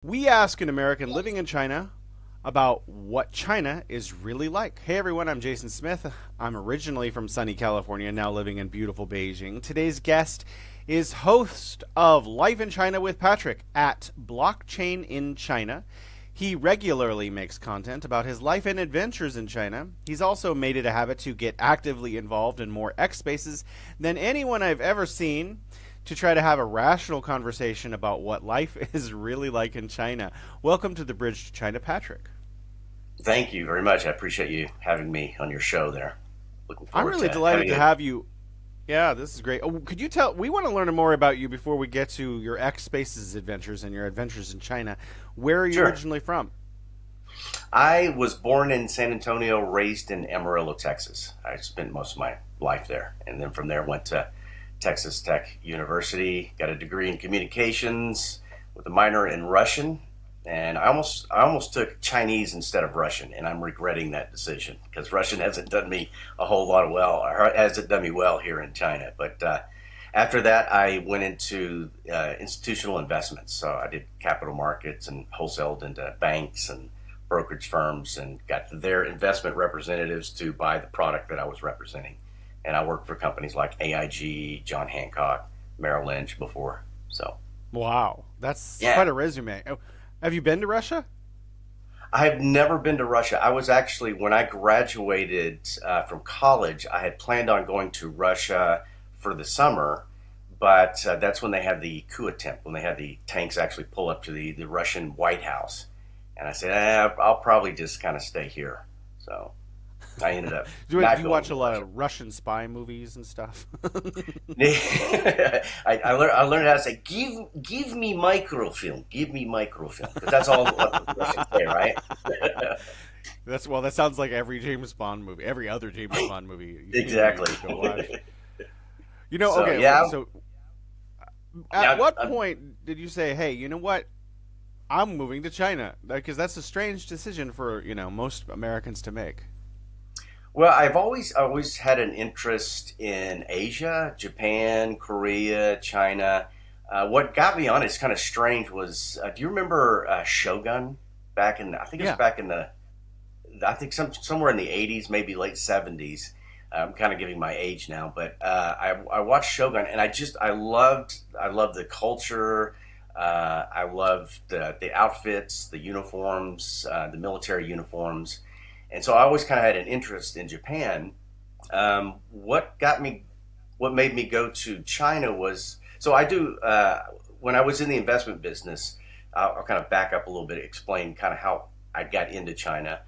We ask an American living in China about what China is really like. Hey everyone, I'm Jason Smith. I'm originally from sunny California, now living in beautiful Beijing. Today's guest is host of Life in China with Patrick at Blockchain in China. He regularly makes content about his life and adventures in China. He's also made it a habit to get actively involved in more X spaces than anyone I've ever seen to try to have a rational conversation about what life is really like in China. Welcome to the Bridge to China, Patrick. Thank you very much. I appreciate you having me on your show there. Looking I'm forward really to delighted having to a have you. Yeah, this is great. Oh, could you tell? We want to learn more about you before we get to your X Spaces adventures and your adventures in China. Where are you sure. originally from? I was born in San Antonio, raised in Amarillo, Texas. I spent most of my life there, and then from there went to Texas Tech University, got a degree in communications with a minor in Russian, and I almost took Chinese instead of Russian, and I'm regretting that decision because Russian hasn't done me a whole lot of well, or hasn't done me well here in China. But after that, I went into institutional investments. So I did capital markets and wholesaled into banks and brokerage firms and got their investment representatives to buy the product that I was representing. And I worked for companies like AIG, John Hancock, Merrill Lynch before. So, Wow, that's quite yeah, a resume. Oh, have you been to Russia? I have never been to Russia. I was actually, when I graduated from college, I had planned on going to Russia for the summer, but that's when they had the coup attempt, when they had the tanks actually pull up to the Russian White House. And I said, I'll probably just kind of stay here. So I ended up Do not you going watch to a lot Russia. of Russian spy movies and stuff? I learned how to say, give me microfilm, give me microfilm, because that's all what the Russians say, right? That sounds like every James Bond movie, every other James Bond movie you Exactly. need to watch. So Okay, yeah, so at yeah. what point did you say, "Hey, you know what? I'm moving to China"? Because that's a strange decision for most Americans to make. Well, I've always had an interest in Asia, Japan, Korea, China. What got me on it's kind of strange was, do you remember Shogun back in? I think it was Yeah. back in the I think somewhere in the 80s, maybe late 70s. I'm kind of giving my age now, but I watched Shogun, and I loved the culture. I loved the outfits, the uniforms, the military uniforms, and so I always kind of had an interest in Japan. What made me go to China was so I do when I was in the investment business. I'll kind of back up a little bit, explain kind of how I got into China.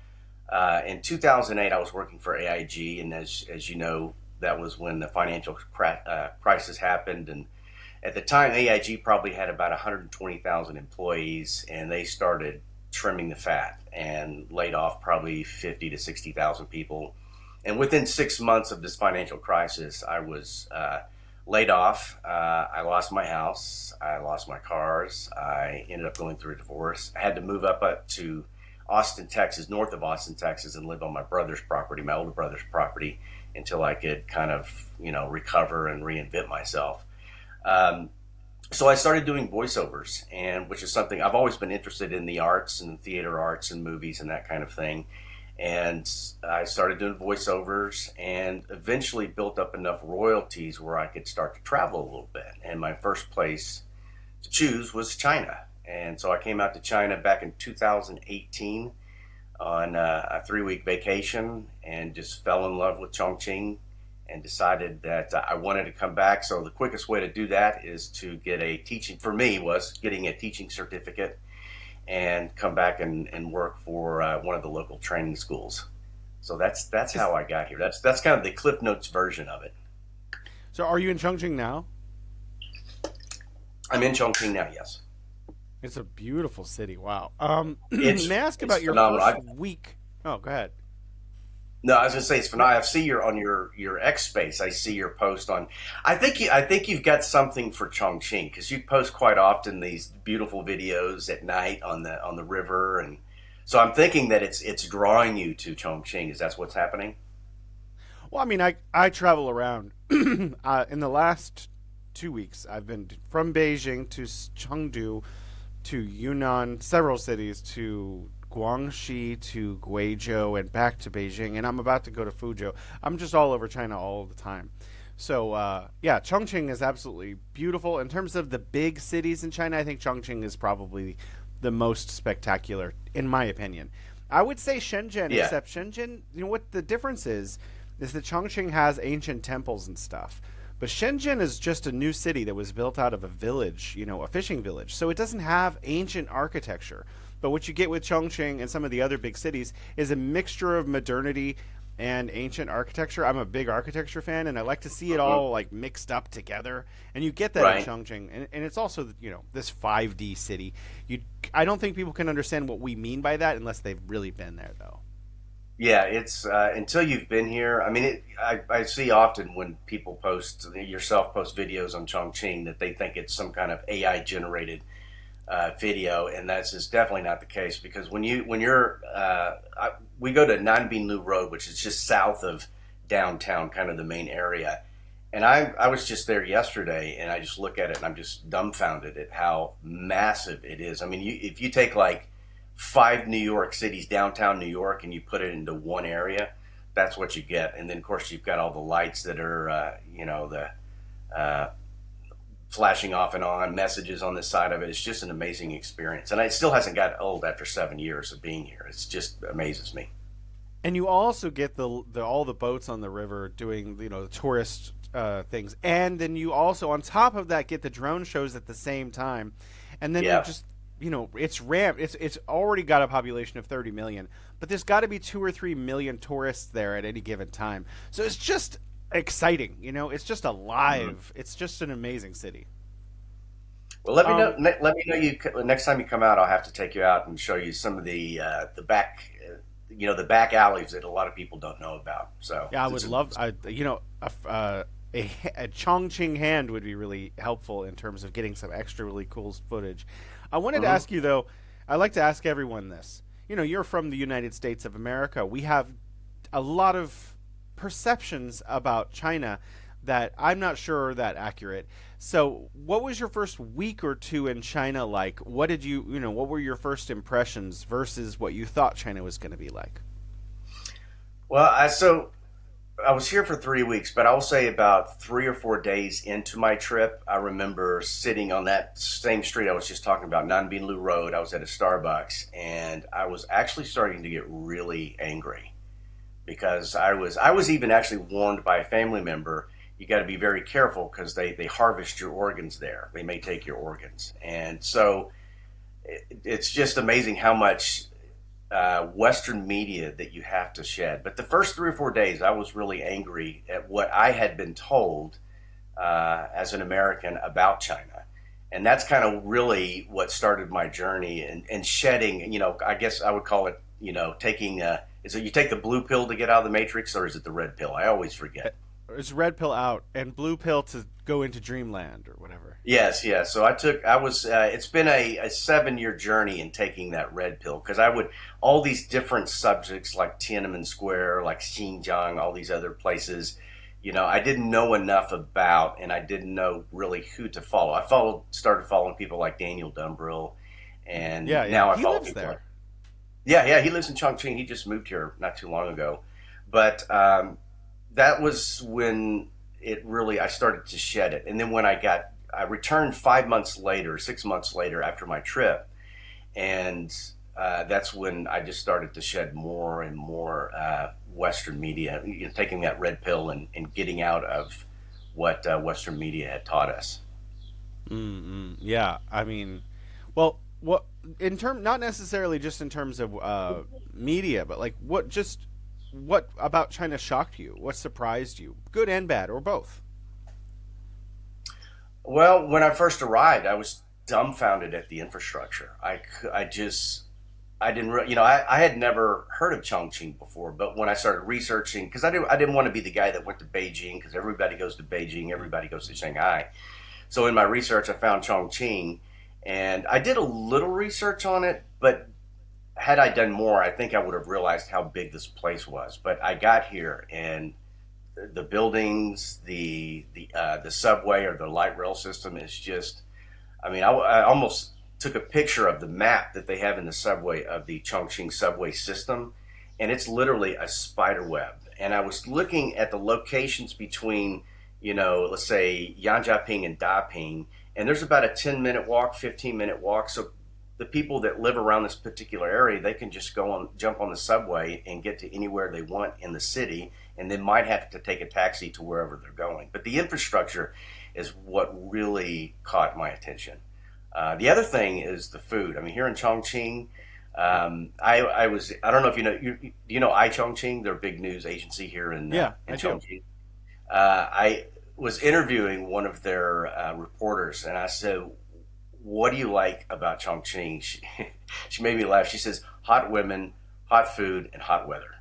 In 2008, I was working for AIG, and as you know, that was when the financial crisis happened. And at the time, AIG probably had about 120,000 employees, and they started trimming the fat and laid off probably 50 to 60,000 people. And within 6 months of this financial crisis, I was laid off. I lost my house. I lost my cars. I ended up going through a divorce. I had to move up to Austin, Texas, north of Austin, Texas, and live on my brother's property, my older brother's property, until I could kind of, recover and reinvent myself. Um, so I started doing voiceovers, and which is something I've always been interested in the arts and theater arts and movies and that kind of thing. And I started doing voiceovers and eventually built up enough royalties where I could start to travel a little bit. And my first place to choose was China. And so I came out to China back in 2018 on a 3 week vacation and just fell in love with Chongqing and decided that I wanted to come back. So the quickest way to do that is to get a teaching, for me, was getting a teaching certificate and come back and work for one of the local training schools. So that's Is, how I got here. That's kind of the Cliff Notes version of it. so are you in Chongqing now? I'm in Chongqing now. Yes, It's a beautiful city. Wow. it's May I ask it's about your phenomenal. first week? Oh, go ahead. No, I was gonna say it's phenomenal. I see your on your X space. I see your post on. I think you've got something for Chongqing because you post quite often these beautiful videos at night on the river, and so I'm thinking that it's drawing you to Chongqing. Is that what's happening? Well, I mean, I travel around. In the last 2 weeks, I've been from Beijing to Chengdu to Yunnan, several cities, to Guangxi, to Guizhou, and back to Beijing. And I'm about to go to Fuzhou. I'm just all over China all the time. So yeah, Chongqing is absolutely beautiful. In terms of the big cities in China, I think Chongqing is probably the most spectacular, in my opinion. I would say Shenzhen, Yeah. except Shenzhen, what the difference is that Chongqing has ancient temples and stuff. But Shenzhen is just a new city that was built out of a village, a fishing village. So it doesn't have ancient architecture. But what you get with Chongqing and some of the other big cities is a mixture of modernity and ancient architecture. I'm a big architecture fan, and I like to see it Mhm. all like mixed up together. And you get that in Right. Chongqing, and it's also this 5D city. You, I don't think people can understand what we mean by that unless they've really been there, though. Yeah, it's until you've been here. I mean, I see often when people post yourself post videos on Chongqing that they think it's some kind of AI generated video, and that's just definitely not the case. Because we go to Nanbinlu Road, which is just south of downtown, kind of the main area. And I was just there yesterday, and I just look at it, and I'm just dumbfounded at how massive it is. I mean, if you take like five New York cities, downtown New York, and you put it into one area, that's what you get. And then, of course, you've got all the lights that are, the uh, flashing off and on, messages on the side of it. It's just an amazing experience. And it still hasn't got old after 7 years of being here. It's just amazes me. And you also get the all the boats on the river doing the tourist things, and then you also on top of that get the drone shows at the same time, and then you Yeah. just it's ramped. It's already got a population of 30 million, but there's got to be 2 or 3 million tourists there at any given time. So it's just exciting. It's just Mhm. alive. It's just an amazing city. Well, let me know. Um, Let me know you next time you come out. I'll have to take you out and show you some of the back, the back alleys that a lot of people don't know about. So Yeah, I would it's love. A Chongqing hand would be really helpful in terms of getting some extra really cool footage. I wanted to Mhm. ask you though. I like to ask everyone this. You're from the United States of America. We have a lot of perceptions about China that I'm not sure are that accurate. So, what was your first week or two in China like? What did what were your first impressions versus what you thought China was going to be like? Well, I was here for 3 weeks, but I'll say about 3 or 4 days into my trip, I remember sitting on that same street I was just talking about, Nanbinlu Road. I was at a Starbucks, and I was actually starting to get really angry because I was even actually warned by a family member. You got to be very careful because they harvest your organs there. They may take your organs, and so it's just amazing how much Western media that you have to shed. But the first 3 or 4 days, I was really angry at what I had been told as an American about China. And that's kind of really what started my journey and shedding, I guess I would call it, taking, is it you take the blue pill to get out of the matrix or is it the red pill? I always forget. It's red pill out and blue pill to go into dreamland or whatever. Yes, yes. So it's been a 7 year journey in taking that red pill because all these different subjects like Tiananmen Square, like Xinjiang, all these other places, I didn't know enough about and I didn't know really who to follow. Started following people like Daniel Dumbrill and Yeah, yeah. now I He follow lives people like, there. yeah, yeah, he lives in Chongqing. He just moved here not too long ago. But that was when I started to shed it. And then I returned 5 months later, 6 months later after my trip, and that's when I just started to shed more and more Western media, taking that red pill and getting out of what Western media had taught us. Yeah, I mean, well, what in term not necessarily just in terms of media, but like what about China shocked you? What surprised you, good and bad, or both? Well, when I first arrived, I was dumbfounded at the infrastructure. I just I didn't, I had never heard of Chongqing before, but when I started researching, because I didn't want to be the guy that went to Beijing, because everybody goes to Beijing, everybody goes to Shanghai. So in my research, I found Chongqing, and I did a little research on it, but had I done more, I think I would have realized how big this place was. But I got here, and the buildings, the subway or the light rail system is just, I mean, I almost took a picture of the map that they have in the subway of the Chongqing subway system, and it's literally a spider web. And I was looking at the locations between, let's say Yanjiaping and Daping, and there's about a 10-minute walk, 15-minute walk. So the people that live around this particular area, they can just jump on the subway and get to anywhere they want in the city, and they might have to take a taxi to wherever they're going. But the infrastructure is what really caught my attention. The other thing is the food. I mean, here in Chongqing, I don't know if do you know Chongqing? They're a big news agency here Yeah, in I do. Chongqing. I was interviewing one of their reporters, and I said, "What do you like about Chongqing?" She made me laugh. She says, "Hot women, hot food, and hot weather."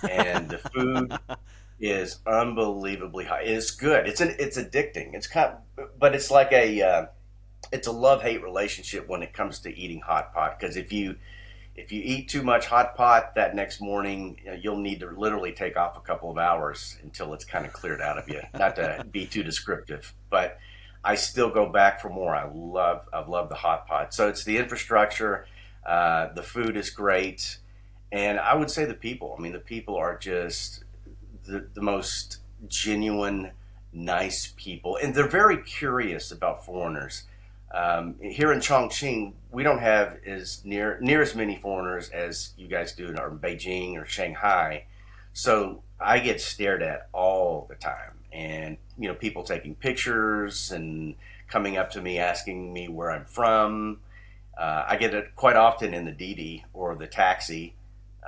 And the food is unbelievably hot. It's good. It's addicting. But it's like it's a love hate relationship when it comes to eating hot pot. Because if you eat too much hot pot that next morning, you'll need to literally take off a couple of hours until it's kind of cleared out of you. Not to be too descriptive, but I still go back for more. I've loved the hot pot. So it's the infrastructure, the food is great, and I would say the people. I mean, the people are just the most genuine, nice people, and they're very curious about foreigners. Here in Chongqing, we don't have as near as many foreigners as you guys do in Beijing or Shanghai. So I get stared at all the time, and people taking pictures and coming up to me asking me where I'm from. I get it quite often in the Didi or the taxi,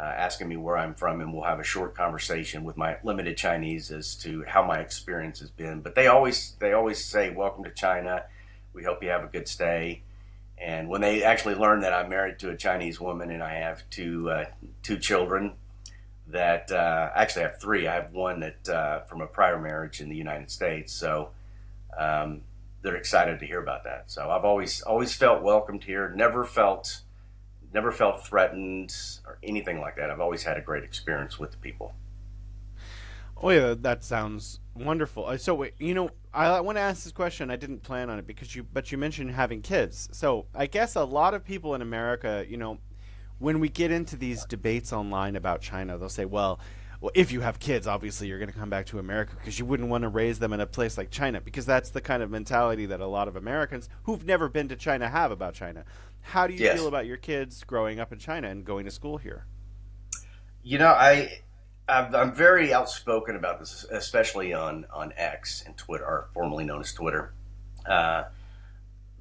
asking me where I'm from, and we'll have a short conversation with my limited Chinese as to how my experience has been. But they always say, "Welcome to China. We hope you have a good stay." And when they actually learn that I'm married to a Chinese woman and I have two children, that actually I have three. I have one that from a prior marriage in the United States. So they're excited to hear about that. So I've always felt welcomed here. Never felt threatened or anything like that. I've always had a great experience with the people. Oh yeah, that sounds wonderful. So wait, I want to ask this question. I didn't plan on it but you mentioned having kids. So I guess a lot of people in America, when we get into these debates online about China, they'll say, well, if you have kids, obviously you're going to come back to America because you wouldn't want to raise them in a place like China, because that's the kind of mentality that a lot of Americans who've never been to China have about China. How do you feel Yes. about your kids growing up in China and going to school here? I'm very outspoken about this, especially on X and Twitter, or formerly known as Twitter. Uh,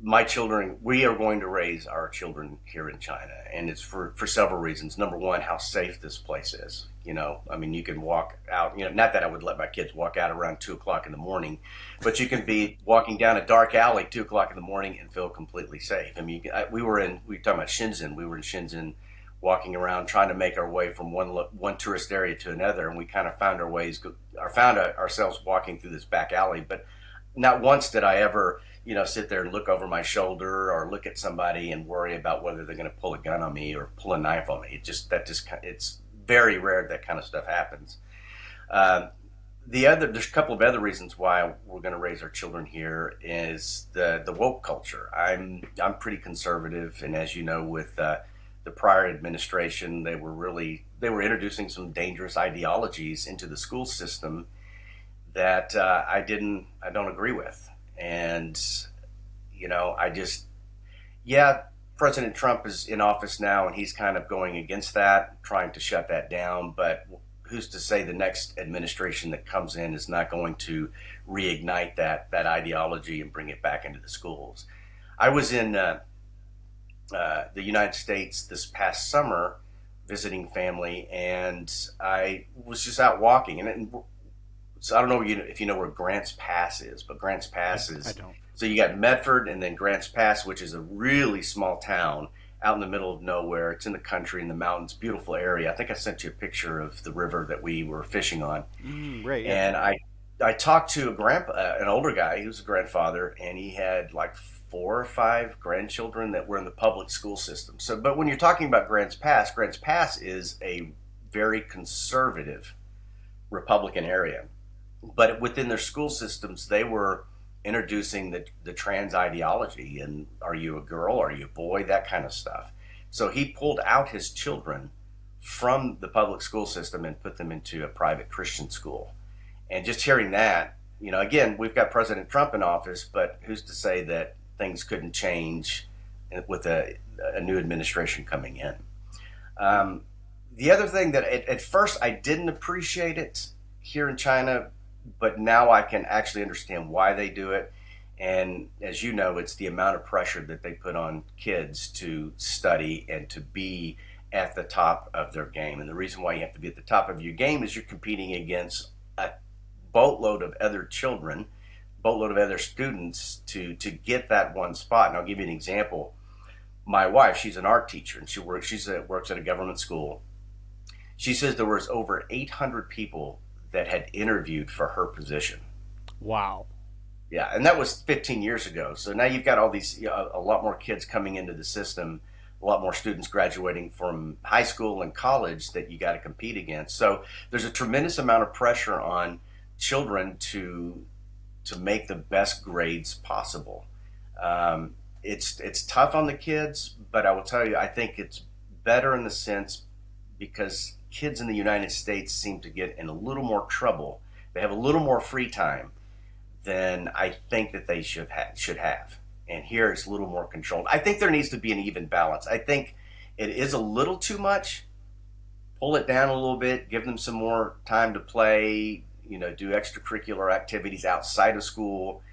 my children, we are going to raise our children here in China, and it's for several reasons. Number one, how safe this place is. I mean, you can walk out. Not that I would let my kids walk out around 2 o'clock in the morning, but you can be walking down a dark alley 2 o'clock in the morning and feel completely safe. I mean, we were talking about Shenzhen. We were in Shenzhen, walking around trying to make our way from one tourist area to another, and we kind of found ourselves walking through this back alley. But not once did I ever, sit there and look over my shoulder or look at somebody and worry about whether they're going to pull a gun on me or pull a knife on me. It's very rare that kind of stuff happens. Uh, there's a couple of other reasons why we're going to raise our children here is the woke culture. I'm pretty conservative, and as you know, with the prior administration, they were introducing some dangerous ideologies into the school system that I don't agree with. And I just, yeah, President Trump is in office now, and he's kind of going against that, trying to shut that down. But who's to say the next administration that comes in is not going to reignite that ideology and bring it back into the schools? I was in the United States this past summer visiting family, and I was just out walking, and so I don't know if you know where Grants Pass is, but Grants Pass I is, don't. so you got Medford and then Grants Pass, which is a really small town out in the middle of nowhere. It's in the country, in the mountains, beautiful area. I think I sent you a picture of the river that we were fishing on, Right, yeah. and I talked to an older guy. He was a grandfather, and he had like 4 or 5 grandchildren that were in the public school system. So, but when you're talking about Grants Pass is a very conservative Republican area. But within their school systems, they were introducing the trans ideology, and are you a girl, are you a boy, that kind of stuff. So he pulled out his children from the public school system and put them into a private Christian school. And just hearing that, again, we've got President Trump in office, but who's to say that things couldn't change with a new administration coming in? The other thing that at first I didn't appreciate it here in China, but now I can actually understand why they do it. And as you know, it's the amount of pressure that they put on kids to study and to be at the top of their game. And the reason why you have to be at the top of your game is you're competing against a boatload of other children, boatload of other students to get that one spot. And I'll give you an example. My wife, she's an art teacher, and she works at a government school. She says there was over 800 people that had interviewed for her position. Wow. Yeah, and that was 15 years ago. So now you've got all these, a lot more kids coming into the system, a lot more students graduating from high school and college that you got to compete against. So there's a tremendous amount of pressure on children to make the best grades possible. It's tough on the kids, but I will tell you, I think it's better in the sense because kids in the United States seem to get in a little more trouble. They have a little more free time than I think that they should have. And here it's a little more controlled. I think there needs to be an even balance. I think it is a little too much. Pull it down a little bit, give them some more time to play, do extracurricular activities outside of school.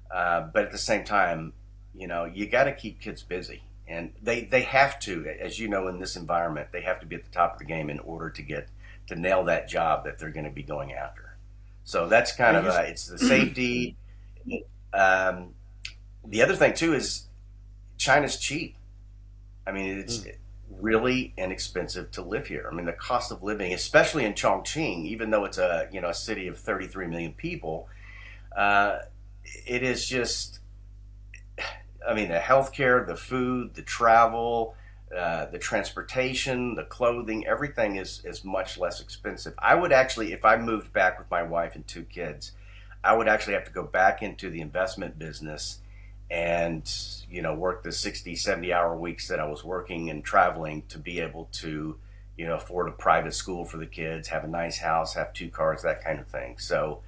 But at the same time, you got to keep kids busy. And they have to, as you know, in this environment, they have to be at the top of the game in order to nail that job that they're going to be going after. So that's kind of it's the safety. The other thing too is China's cheap. I mean, it's really inexpensive to live here. I mean, the cost of living, especially in Chongqing, even though it's a city of 33 million people, it is just. I mean, the healthcare, the food, the travel, the transportation, the clothing, everything is much less expensive. I would actually, if I moved back with my wife and 2 kids, I would actually have to go back into the investment business and, work the 60, 70-hour weeks that I was working and traveling to be able to, afford a private school for the kids, have a nice house, have 2 cars, that kind of thing. So,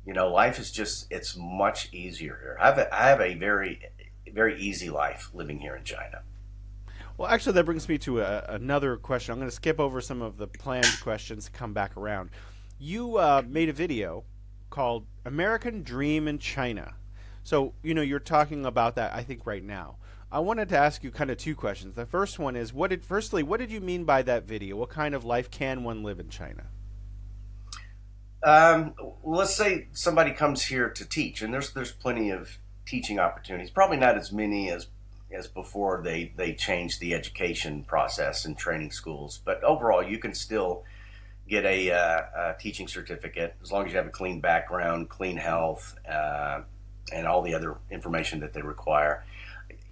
life is it's much easier here. I have a very, very easy life living here in China. Well, actually, that brings me to another question. I'm going to skip over some of the planned questions and come back around. You made a video called American Dream in China. So, you're talking about that, I think, right now. I wanted to ask you kind of 2 questions. The first one is, what did you mean by that video? What kind of life can one live in China? Let's say somebody comes here to teach, and there's plenty of teaching opportunities. Probably not as many as before they changed the education process in training schools, but overall you can still get a teaching certificate as long as you have a clean background, clean health, and all the other information that they require.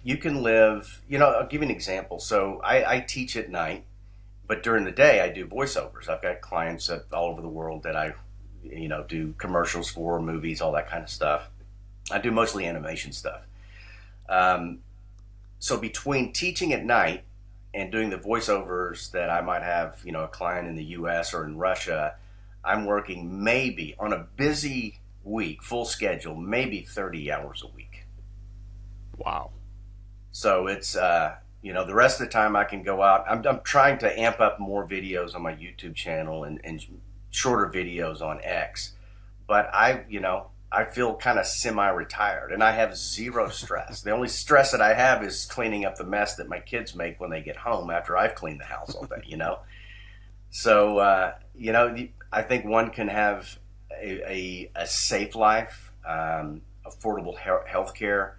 You can live, I'll give you an example. So I teach at night, but during the day I do voiceovers. I've got clients all over the world that I do commercials for, movies, all that kind of stuff. I do mostly animation stuff. So between teaching at night and doing the voiceovers that I might have, a client in the US or in Russia, I'm working maybe on a busy week, full schedule, maybe 30 hours a week. Wow. So it's, the rest of the time I can go out. I'm trying to amp up more videos on my YouTube channel and shorter videos on X. But I feel kind of semi-retired, and I have zero stress. The only stress that I have is cleaning up the mess that my kids make when they get home after I've cleaned the house all day, So, I think one can have a safe life, affordable health care.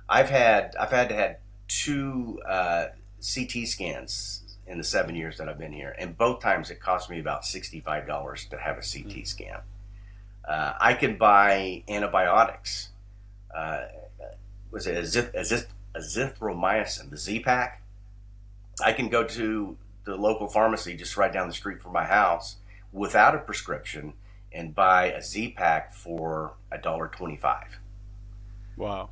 I've had to have 2 CT scans in the 7 years that I've been here, and both times it cost me about $65 to have a CT scan. I can buy antibiotics. Was it azithromycin, the Z-Pack? I can go to the local pharmacy just right down the street from my house without a prescription and buy a Z-Pack for $1.25. Wow.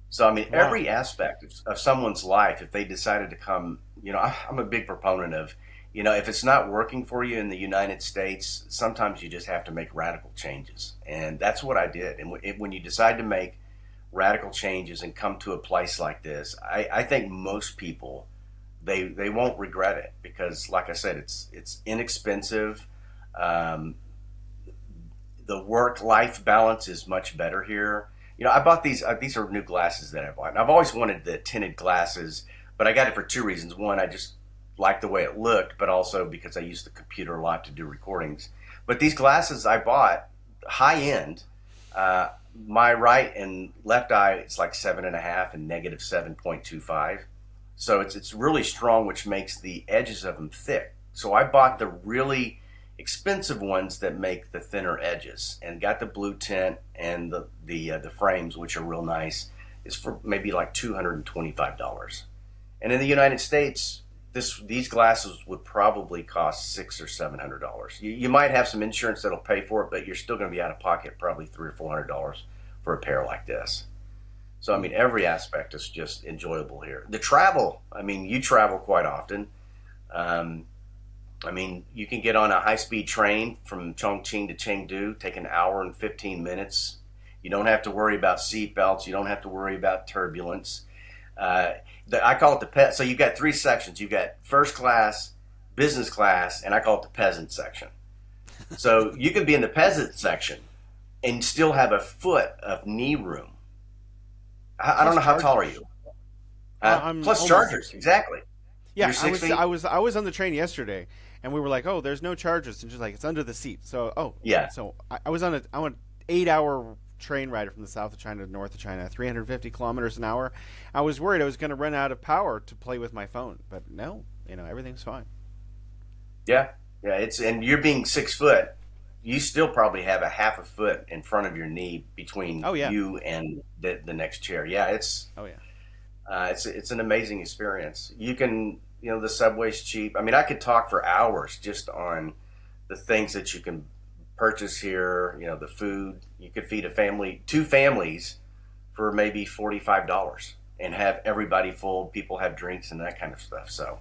So, I mean, Wow. every aspect of someone's life, if they decided to come, I'm a big proponent of, if it's not working for you in the United States, sometimes you just have to make radical changes. And that's what I did. And when you decide to make radical changes and come to a place like this, I think most people, they won't regret it because, like I said, it's inexpensive. Um, the work life balance is much better here. I bought these. These are new glasses that I bought. And I've always wanted the tinted glasses, but I got it for two reasons. One, I just liked the way it looked, but also because I use the computer a lot to do recordings. But these glasses I bought, high end. Uh, my right and left eye, it's like 7.5 and negative 7.25. So it's really strong, which makes the edges of them thick. So I bought the really expensive ones that make the thinner edges, and got the blue tint and the frames, which are real nice. Is for maybe like $225. And in the United States, these glasses would probably cost $600 or $700. You might have some insurance that'll pay for it, but you're still going to be out of pocket probably $300 or $400 for a pair like this. So, I mean, every aspect is just enjoyable here. The travel, I mean, you travel quite often. Um, I mean, you can get on a high-speed train from Chongqing to Chengdu, take an hour and 15 minutes. You don't have to worry about seat belts. You don't have to worry about turbulence. Uh, I call it the pet. So you've got three sections. You've got first class, business class, and I call it the peasant section. So you could be in the peasant section and still have a foot of knee room. I don't Plus know, how tall are chargers. you? Huh? I'm Plus almost chargers, 6 feet. exactly. Yeah, You're 6 feet? I was on the train yesterday, and we were like, "Oh, there's no charges," and she's like, "It's under the seat." So, Yeah. so I was on an 8 hour train ride from the south of China to north of China, 350 kilometers an hour. I was worried I was going to run out of power to play with my phone, but no, everything's fine. Yeah, yeah. And you're being 6 foot. You still probably have a half a foot in front of your knee between Oh yeah, you and the next chair. Yeah, oh yeah. it's an amazing experience. You can, the subway's cheap. I mean, I could talk for hours just on the things that you can purchase here. The food you could feed two families for maybe $45 and have everybody full. People have drinks and that kind of stuff. So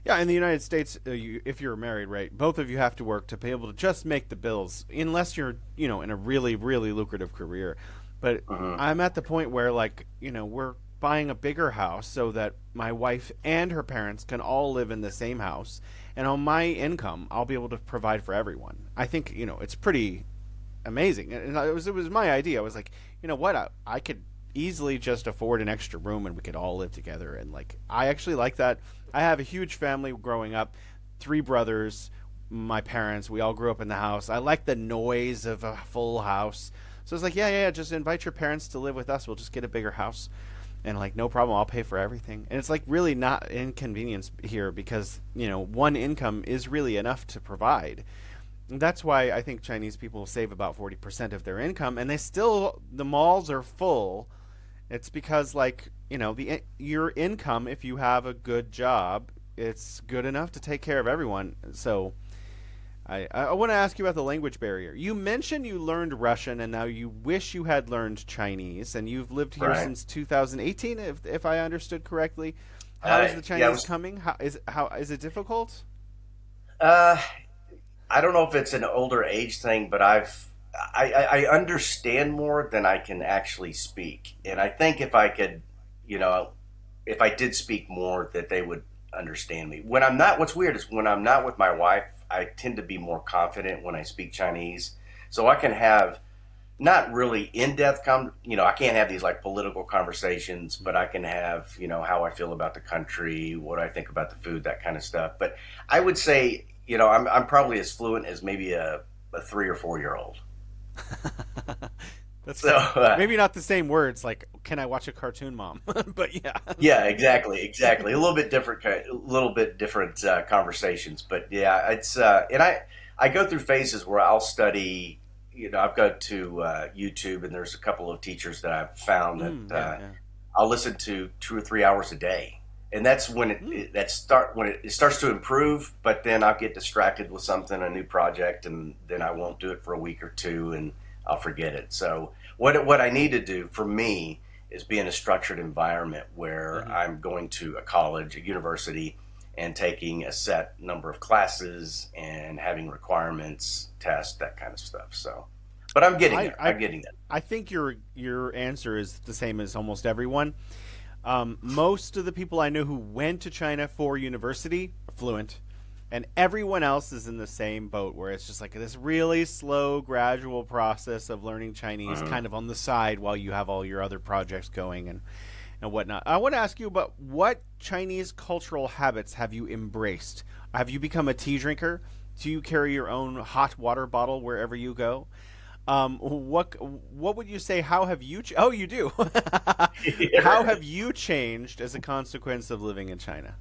Yeah, in the United States, if you're married, right, both of you have to work to be able to just make the bills, unless you're, in a really, really lucrative career. But mhm. I'm at the point where, like, we're buying a bigger house so that my wife and her parents can all live in the same house, and on my income, I'll be able to provide for everyone. I think, it's pretty amazing, and it was my idea. I was like, you know what, I could easily just afford an extra room and we could all live together, and like I actually like that. I have a huge family growing up, three brothers, my parents, we all grew up in the house. I like the noise of a full house, so it's like, yeah, just invite your parents to live with us, we'll just get a bigger house, and like no problem, I'll pay for everything. And it's like really not inconvenience here because one income is really enough to provide. That's why I think Chinese people save about 40% of their income, and the malls are full. It's because, like, your income, if you have a good job, it's good enough to take care of everyone. So I want to ask you about the language barrier. You mentioned you learned Russian and now you wish you had learned Chinese, and you've lived here Right. since 2018, if I understood correctly. How is the Yeah, it Chinese was. coming? How is it difficult? Uh, I don't know if it's an older age thing, but I understand more than I can actually speak, and I think if I could, you know, if I did speak more, that they would understand me. When I'm not, what's weird is when I'm not with my wife, I tend to be more confident when I speak Chinese, so I can have not really in-depth I can't have these like political conversations, but I can have, how I feel about the country, what I think about the food, that kind of stuff. But I would say, I'm probably as fluent as maybe a 3 or 4 year old. That's So maybe not the same words like "Can I watch a cartoon, mom?" But yeah. yeah, exactly, a little bit different, conversations. But yeah, it's and I go through phases where I'll study. I've got to YouTube, and there's a couple of teachers that I've found that Yeah, yeah. I'll listen to 2 or 3 hours a day, and that's when Mm. it starts to improve. But then I'll get distracted with something, a new project, and then I won't do it for a week or two, and I'll forget it. So what I need to do for me is be in a structured environment where Hmm. I'm going to a college, a university, and taking a set number of classes and having requirements, tests, that kind of stuff. So, but I'm getting I, there. I I'm getting there. I think your answer is the same as almost everyone. Most of the people I know who went to China for university are fluent, and everyone else is in the same boat where it's just like this really slow, gradual process of learning Chinese, Mhm. kind of on the side while you have all your other projects going and whatnot. I want to ask you about what Chinese cultural habits have you embraced? Have you become a tea drinker? Do you carry your own hot water bottle wherever you go? What would you say? How have you? Oh, you do. Yeah, How right. have you changed as a consequence of living in China?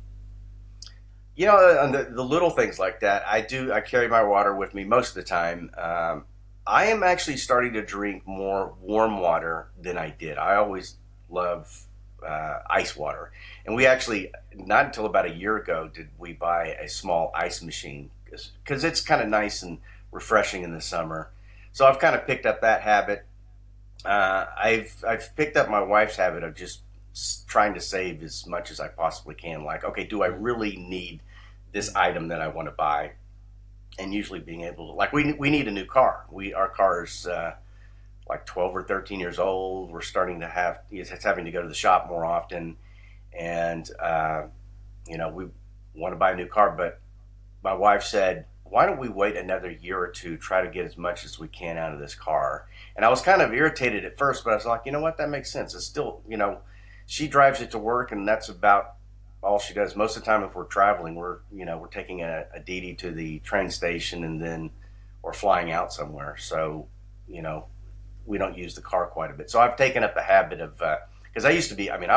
And the little things like that, I do. I carry my water with me most of the time. I am actually starting to drink more warm water than I did. I always love ice water, and we actually not until about a year ago did we buy a small ice machine because it's kind of nice and refreshing in the summer. So I've kind of picked up that habit. I've picked up my wife's habit of just trying to save as much as I possibly can. Like, okay, do I really need this item that I want to buy? And usually being able to, like, we need a new car. Our car is like 12 or 13 years old. We're starting to have it's having to go to the shop more often, and we want to buy a new car. But my wife said, why don't we wait another year or two, try to get as much as we can out of this car? And I was kind of irritated at first, but I was like, you know what, that makes sense. It's still, she drives it to work, and that's about all she does. Most of the time, if we're traveling, we're taking a Didi to the train station, and then or flying out somewhere. So, you know, we don't use the car quite a bit. So I've taken up the habit of because I used to be. I mean,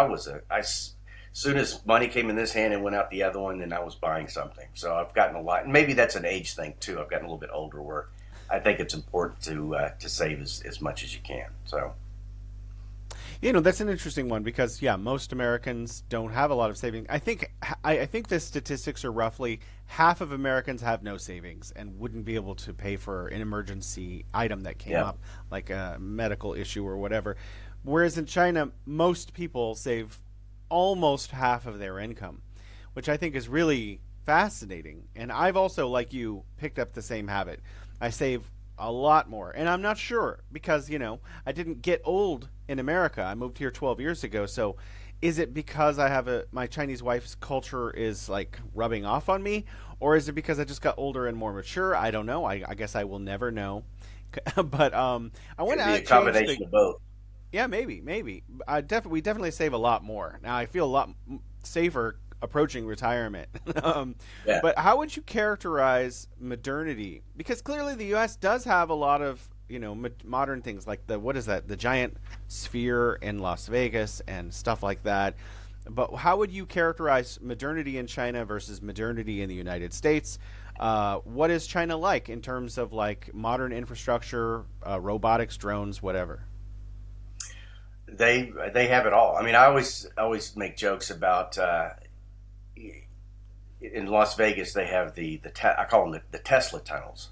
as soon as money came in this hand and went out the other one, then I was buying something. So I've gotten a lot, and maybe that's an age thing too. I've gotten a little bit older where I think it's important to save as much as you can. So That's an interesting one because yeah, most Americans don't have a lot of savings. I think the statistics are roughly half of Americans have no savings and wouldn't be able to pay for an emergency item that came yeah, up, like a medical issue or whatever. Whereas in China, most people save almost half of their income, which I think is really fascinating. And I've also, like you, picked up the same habit. I save a lot more. And I'm not sure because, I didn't get old in America. I moved here 12 years ago. So is it because I have my Chinese wife's culture is like rubbing off on me? Or is it because I just got older and more mature? I don't know. I guess I will never know. But I want could be to a change the. combination of both. Yeah, maybe. We definitely save a lot more now. I feel a lot safer approaching retirement. Yeah. But how would you characterize modernity? Because clearly the U.S. does have a lot of modern things like what is that? The giant sphere in Las Vegas and stuff like that. But how would you characterize modernity in China versus modernity in the United States? What is China like in terms of like modern infrastructure, robotics, drones, whatever? They have it all. I mean, I always make jokes about in Las Vegas they have I call them the Tesla tunnels,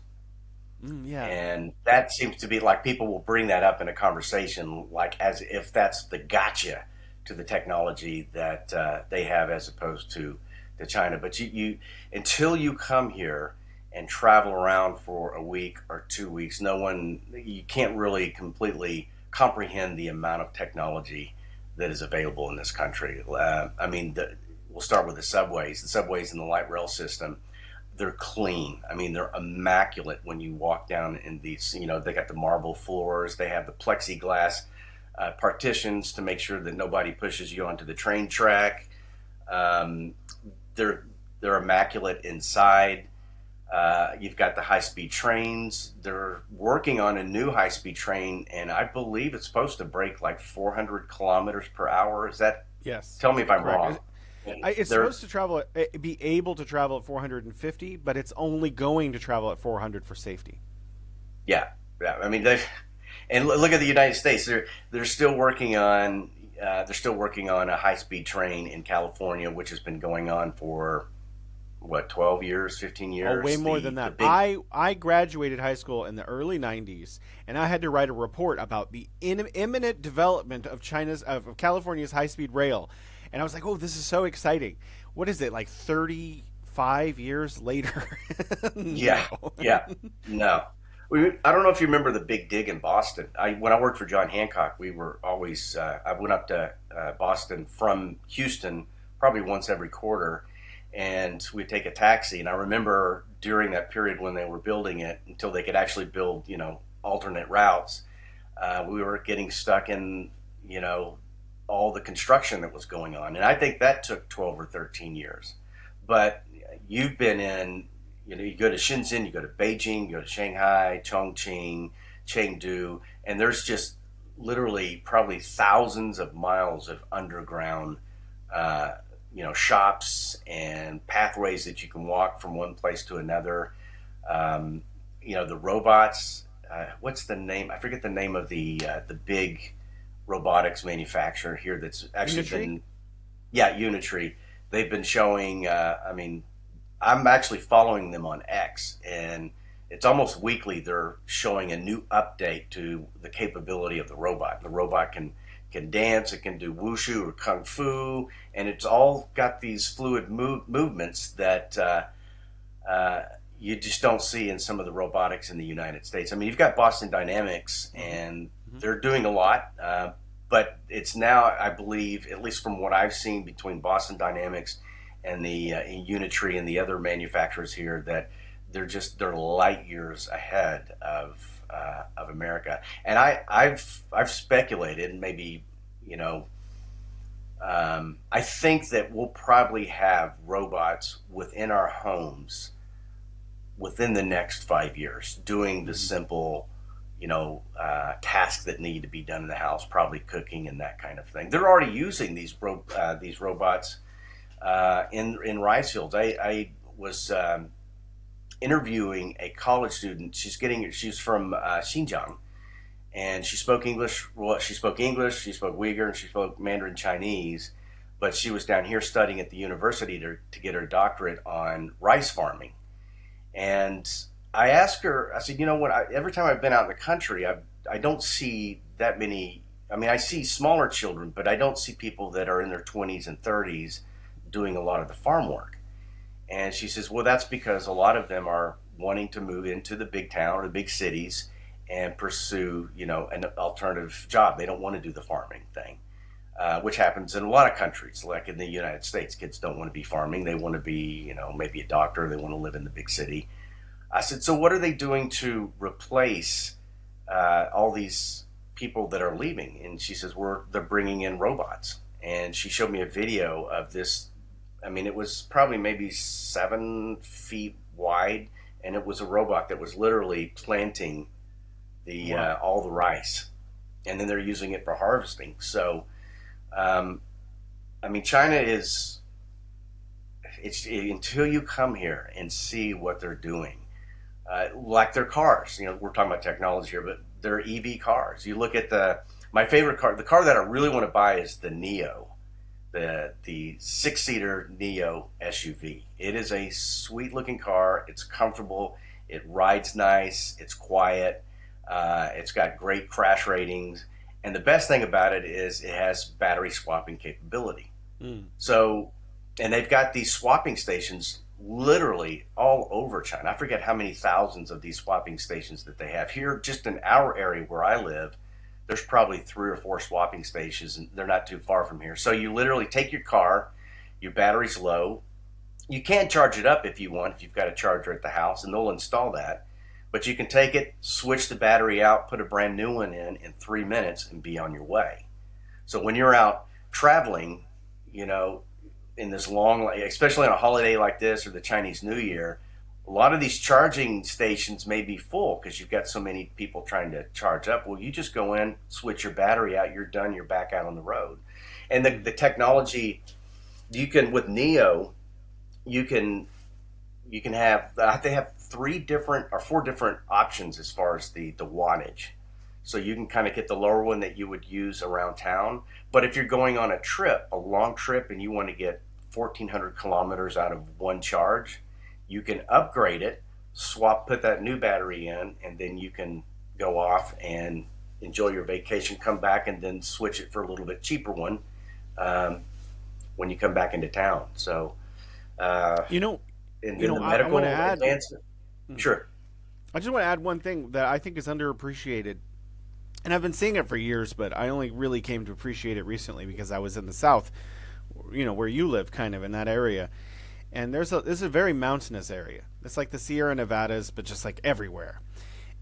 Yeah. and that seems to be like people will bring that up in a conversation like as if that's the gotcha to the technology that they have as opposed to China. But you until you come here and travel around for a week or 2 weeks, you can't really completely comprehend the amount of technology that is available in this country. I mean, we'll start with the subways. The subways and the light rail system, they're clean. I mean, they're immaculate when you walk down in these. They got the marble floors. They have the plexiglass partitions to make sure that nobody pushes you onto the train track. Um, they're immaculate inside. You've got the high speed trains. They're working on a new high speed train, and I believe it's supposed to break like 400 kilometers per hour. Is that? Yes. Tell me if I'm Correct. wrong. It's They're supposed to be able to travel at 450, but it's only going to travel at 400 for safety. yeah, yeah. I mean, look at the United States. They're still working on a high speed train in California, which has been going on for what, 12 years, 15 Oh, way years. more than The that. big, I graduated high school in the early '90s, and I had to write a report about the imminent development of of California's high-speed rail, and I was like, "Oh, this is so exciting!" What is it like 35 years later? yeah, No. yeah, no. I don't know if you remember the Big Dig in Boston. When I worked for John Hancock, we were always, I went up to Boston from Houston probably once every quarter, and we'd take a taxi. And I remember during that period when they were building it, until they could actually build, alternate routes, we were getting stuck in, you know, all the construction that was going on. And I think that took 12 or 13 years. But you've been in, you go to Shenzhen, you go to Beijing, you go to Shanghai, Chongqing, Chengdu, and there's just literally probably thousands of miles of underground, uh, shops and pathways that you can walk from one place to another. Um, the robots. What's the name? I forget the name of the big robotics manufacturer here that's actually Unitary? been, yeah, Unitree. They've been showing. I'm actually following them on X, and it's almost weekly. They're showing a new update to the capability of the robot. The robot can dance, it can do wushu or kung fu, and it's all got these fluid movements that you just don't see in some of the robotics in the United States. I mean, you've got Boston Dynamics, Mm-hmm. and Mm-hmm. they're doing a lot, but it's now, I believe, at least from what I've seen between Boston Dynamics and the Unitree and the other manufacturers here, that they're light years ahead of America. And I've speculated, maybe, you know. I think that we'll probably have robots within our homes within the next 5 years, doing the Mm-hmm. simple, tasks that need to be done in the house, probably cooking and that kind of thing. They're already using these robots in rice fields. I was interviewing a college student. She's from Xinjiang, and she spoke English. Well, she spoke English, she spoke Uyghur, and she spoke Mandarin Chinese. But she was down here studying at the university to get her doctorate on rice farming. And I asked her, I said, you know what? Every time I've been out in the country, I don't see that many. I mean, I see smaller children, but I don't see people that are in their 20s and 30s doing a lot of the farm work. And she says, well, that's because a lot of them are wanting to move into the big town or the big cities and pursue, an alternative job. They don't want to do the farming thing, which happens in a lot of countries. Like in the United States, kids don't want to be farming. They want to be, maybe a doctor. They want to live in the big city. I said, so what are they doing to replace all these people that are leaving? And she says, they're bringing in robots. And she showed me a video of this. I mean, it was probably maybe 7 feet wide, and it was a robot that was literally planting the Wow. all the rice, and then they're using it for harvesting. So, um, I mean, China is, it's until you come here and see what they're doing, like their cars. We're talking about technology here, but they're EV cars. You look at my favorite car, the car that I really want to buy is the Neo, the 6-seater Neo SUV. It is a sweet looking car. It's comfortable. It rides nice. It's quiet. It's got great crash ratings, and the best thing about it is it has battery swapping capability. Mm. So, and they've got these swapping stations literally all over China. I forget how many thousands of these swapping stations that they have here. Just in our area where I live, there's probably 3 or 4 swapping stations, and they're not too far from here. So you literally take your car, your battery's low. You can charge it up if you want, if you've got a charger at the house, and they'll install that. But you can take it, switch the battery out, put a brand new one in 3 minutes, and be on your way. So when you're out traveling, you know, in this long, especially on a holiday like this or the Chinese New Year, a lot of these charging stations may be full because you've got so many people trying to charge up. Well, you just go in, switch your battery out, you're done, you're back out on the road. And the technology, you can, with Neo, you can have, they have 3 or 4 different options as far as the wattage. So you can kind of get the lower one that you would use around town. But if you're going on a trip, a long trip, and you want to get 1,400 kilometers out of one charge. You can upgrade it, put that new battery in, and then you can go off and enjoy your vacation, come back, and then switch it for a little bit cheaper one um, when you come back into town. So, uh, You know, and you then know, the I want to medical add. advancement. Sure. I just want to add one thing that I think is underappreciated, and I've been seeing it for years, but I only really came to appreciate it recently because I was in the South, where you live, kind of in that area. And this is a very mountainous area. It's like the Sierra Nevadas, but just like everywhere.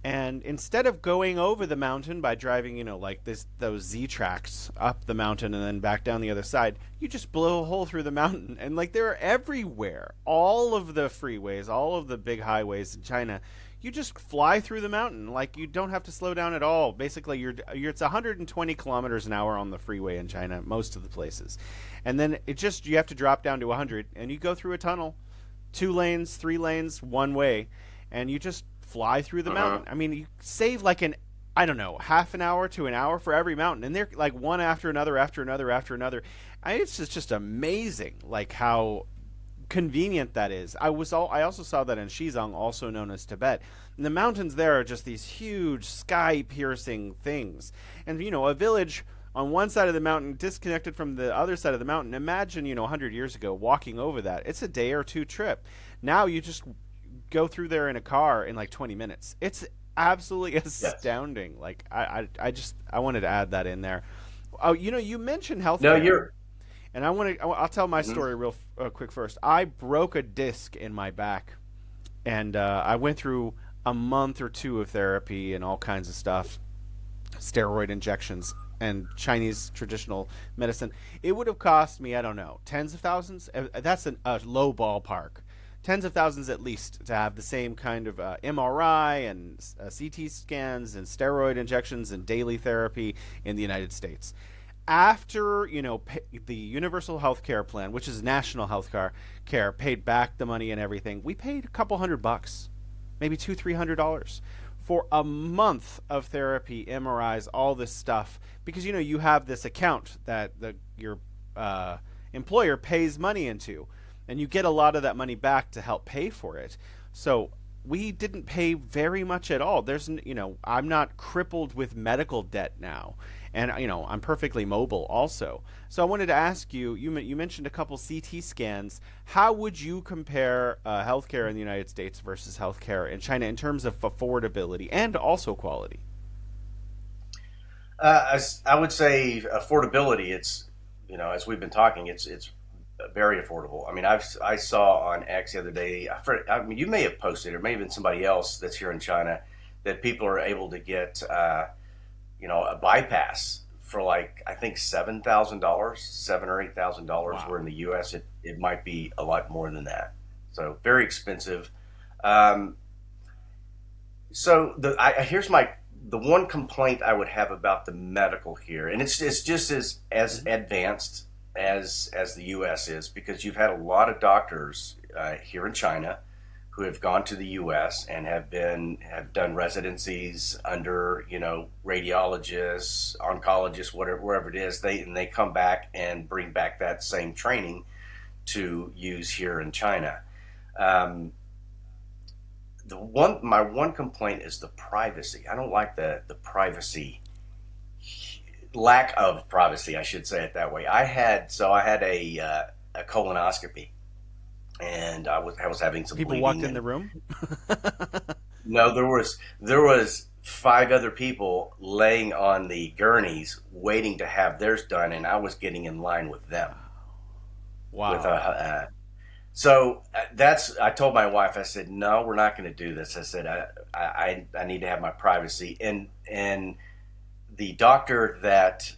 And instead of going over the mountain by driving, like those Z tracks up the mountain and then back down the other side, you just blow a hole through the mountain. And like they're everywhere. All of the freeways, all of the big highways in China, you just fly through the mountain. Like you don't have to slow down at all. Basically, it's 120 kilometers an hour on the freeway in China, most of the places. And then you have to drop down to 100 and you go through a tunnel, 2 lanes, 3 lanes, one way, and you just fly through the Uh-huh. mountain. I mean, you save like I don't know, half an hour to an hour for every mountain, and they're like one after another, after another, after another. It's just amazing, like how convenient that is. I also saw that in Xizang, also known as Tibet. And the mountains there are just these huge sky-piercing things, and a village on one side of the mountain disconnected from the other side of the mountain. Imagine 100 years ago walking over that. It's a day or two trip. Now you just go through there in a car in like 20 minutes. It's absolutely Yes. astounding. Like I wanted to add that in there. Oh, you mentioned No, healthcare, you're. and I'll tell my Mhm. story real quick first. I broke a disc in my back, and I went through a month or two of therapy and all kinds of stuff, steroid injections and Chinese traditional medicine. It would have cost me, I don't know, tens of thousands. That's a low ballpark. Tens of thousands at least to have the same kind of MRI and CT scans and steroid injections and daily therapy in the United States. After the universal health care plan, which is national health care, paid back the money and everything, we paid a couple $100, maybe $200-300 for a month of therapy, MRIs, all this stuff, because you have this account that your employer pays money into, and you get a lot of that money back to help pay for it. So we didn't pay very much at all. I'm not crippled with medical debt now, and I'm perfectly mobile also. So I wanted to ask you. You mentioned a couple CT scans. How would you compare healthcare in the United States versus healthcare in China in terms of affordability and also quality? I would say affordability. It's as we've been talking, it's very affordable. I mean, I saw on X the other day. I mean, you may have posted, or maybe been somebody else that's here in China, that people are able to get a bypass for like I think $7,000, $7 or $8,000. Where Wow. in the U.S. it might be a lot more than that. So very expensive. Um, so here's the one complaint I would have about the medical here, and it's just as Mm-hmm. advanced as the U.S. is, because you've had a lot of doctors here in China who have gone to the U.S. and have done residencies under radiologists, oncologists, whatever wherever it is. They come back and bring back that same training to use here in China. Um, the one My one complaint is the privacy. I don't like the privacy, lack of privacy. I should say it that way. I had a colonoscopy, and I was having some People walked bleeding, in the and room. no, there was five other people laying on the gurneys waiting to have theirs done, and I was getting in line with them with a Wow. so that's I told my wife. I said, no, we're not going to do this. I said I need to have my privacy, and the doctor that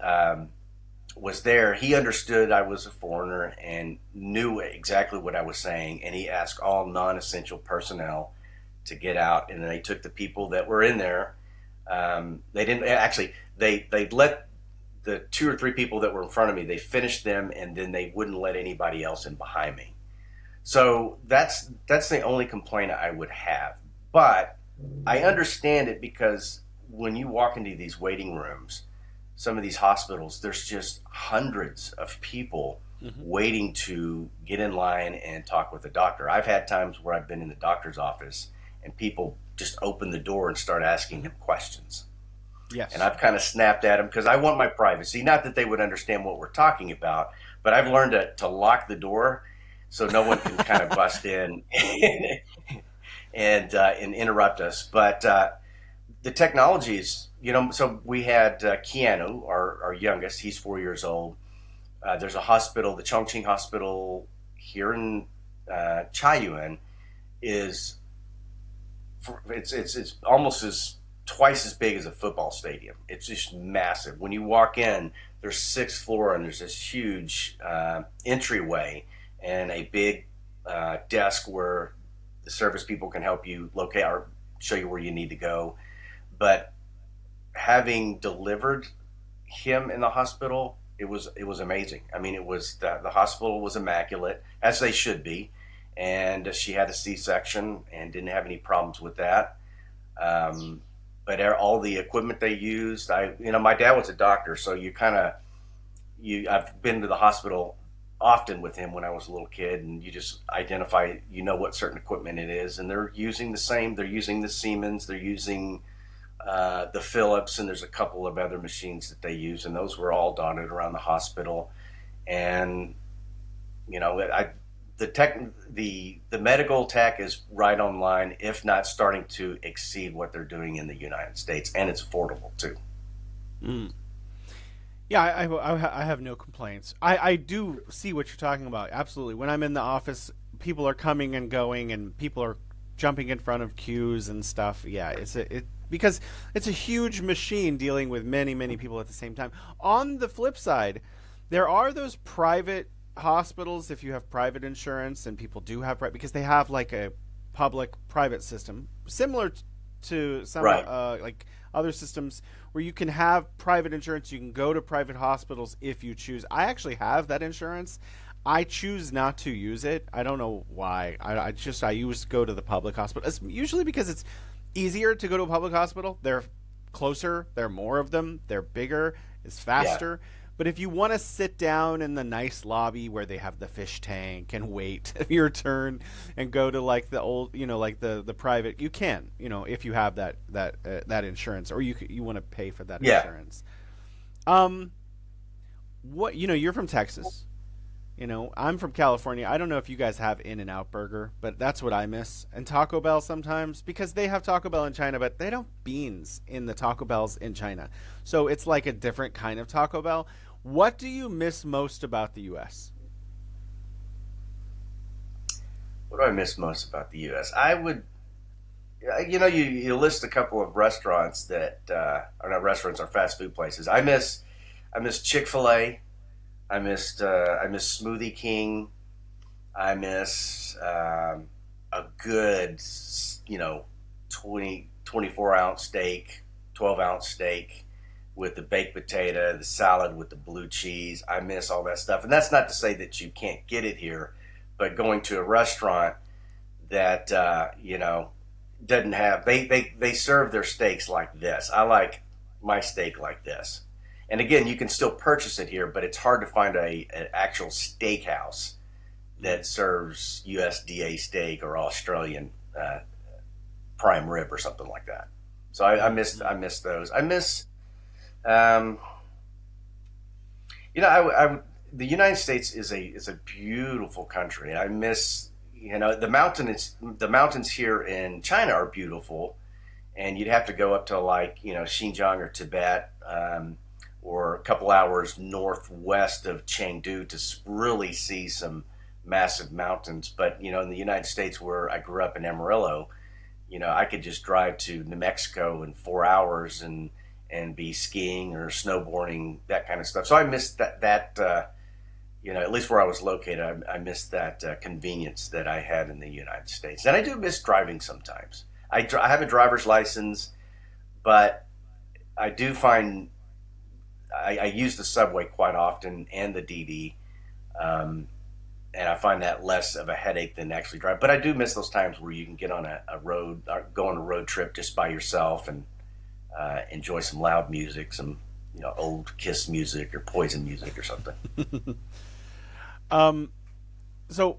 was there, he understood I was a foreigner and knew exactly what I was saying, and he asked all non-essential personnel to get out, and then they took the people that were in there. They didn't actually. They let the two or three people that were in front of me. They finished them, and then they wouldn't let anybody else in behind me. So that's the only complaint I would have. But I understand it, because when you walk into these waiting rooms, some of these hospitals, there's just hundreds of people Hmm. waiting to get in line and talk with the doctor. I've had times where I've been in the doctor's office and people just open the door and start asking Hmm. him questions. And Yes. I've kind of snapped at them because I want my privacy. Not that they would understand what we're talking about, but I've learned to lock the door so no one can kind of bust in and interrupt us. But the technology is, so we had Keanu, our youngest. He's 4 years old. There's a hospital, the Chongqing hospital here in Chaiyuan, is it's almost as twice as big as a football stadium. It's just massive. When you walk in, there's sixth floor and there's this huge entryway and a big desk where the service people can help you locate or show you where you need to go. But having delivered him in the hospital, it was amazing. I mean, it was the hospital was immaculate, as they should be, and she had a C-section and didn't have any problems with that. But all the equipment they used, my dad was a doctor, so I've been to the hospital often with him when I was a little kid, and you just identify, what certain equipment it is, and they're using the same. They're using the Siemens, they're using the Philips, and there's a couple of other machines that they use, and those were all dotted around the hospital. And I the tech the medical tech is right on line, if not starting to exceed what they're doing in the United States, and it's affordable too. Mm. Yeah, I have no complaints. I do see what you're talking about. Absolutely. When I'm in the office, people are coming and going, and people are jumping in front of queues and stuff. Yeah, because it's a huge machine dealing with many, many people at the same time. On the flip side, there are those private hospitals if you have private insurance, and people do have because they have like a public private system similar to some Right. like other systems where you can have private insurance. You can go to private hospitals if you choose. I actually have that insurance. I choose not to use it. I don't know why. I used to go to the public hospital. It's usually because it's easier to go to a public hospital. They're closer. There are more of them. They're bigger. It's Yeah. faster. But if you want to sit down in the nice lobby where they have the fish tank and wait your turn and go to like the old, like the private, you can, if you have that insurance, or you want to pay for that Yeah. insurance. What you're from Texas. I'm from California. I don't know if you guys have In-N-Out Burger, but that's what I miss. And Taco Bell sometimes, because they have Taco Bell in China, but they don't have beans in the Taco Bells in China. So it's like a different kind of Taco Bell. What do you miss most about the US? What do I miss most about the U.S.? I would, you list a couple of restaurants that are not restaurants, are fast food places. I miss Chick-fil-A. I miss Smoothie King. I miss a good, 24 ounce steak, 12-ounce steak with the baked potato, the salad with the blue cheese. I miss all that stuff. And that's not to say that you can't get it here, but going to a restaurant that, doesn't have, they serve their steaks like this. I like my steak like this. And again, you can still purchase it here, but it's hard to find an actual steakhouse Mm. that serves USDA steak or Australian prime rib or something like that. So I miss those. I miss, um, the United States is a beautiful country. I miss, the mountains here in China are beautiful, and you'd have to go up to like Xinjiang or Tibet. Or a couple hours northwest of Chengdu to really see some massive mountains. But in the United States, where I grew up in Amarillo, I could just drive to New Mexico in 4 hours and be skiing or snowboarding, that kind of stuff. So I missed that. At least where I was located, I missed that convenience that I had in the United States, and I do miss driving sometimes. I have a driver's license, but I do find I use the subway quite often and the DD, and I find that less of a headache than actually drive. But I do miss those times where you can get on a road, or go on a road trip just by yourself and enjoy some loud music, some old Kiss music or Poison music or something. Um, so